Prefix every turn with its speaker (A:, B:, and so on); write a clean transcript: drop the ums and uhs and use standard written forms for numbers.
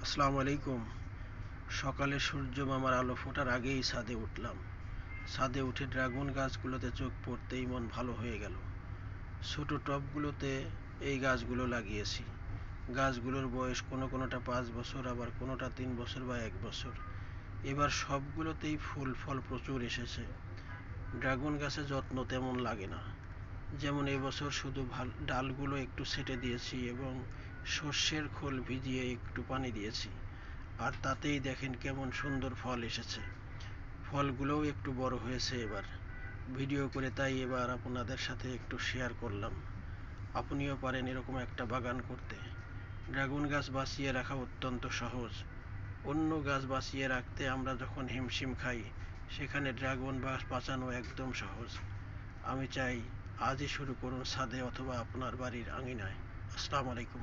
A: আসসালামু আলাইকুম। সকালে সূর্য মামার আলো ফোটার আগেই ছাদে উঠলাম। ছাদে উঠে ড্রাগন গাছগুলোতে চোখ পড়তেই মন ভালো হয়ে গেল। ছোট টবগুলোতে এই গাছগুলো লাগিয়েছি। গাছগুলোর বয়স কোনোটা 5 বছর, আবার কোনোটা 3 বছর বা 1 বছর। এবার সবগুলোতেই ফুল ফল প্রচুর এসেছে। ড্রাগন গাছে যত্ন তেমন লাগে না। যেমন এবছর শুধু ডালগুলো একটু ছেঁটে দিয়েছি এবং সর্ষের খোল ভিজিয়ে একটু পানি দিয়েছি, আর তাতেই দেখেন কেমন সুন্দর ফল এসেছে। ফলগুলোও একটু বড় হয়েছে এবার। ভিডিও করে তাই এবার আপনাদের সাথে একটু শেয়ার করলাম। আপনিও পারেন এরকম একটা বাগান করতে। ড্রাগন গাছ বাঁচিয়ে রাখা অত্যন্ত সহজ। অন্য গাছ বাঁচিয়ে রাখতে আমরা যখন হিমশিম খাই, সেখানে ড্রাগন গাছ বাঁচানো একদম সহজ। আমি চাই আজই শুরু করুন ছাদে অথবা আপনার বাড়ির আঙিনায়। আসসালামু আলাইকুম।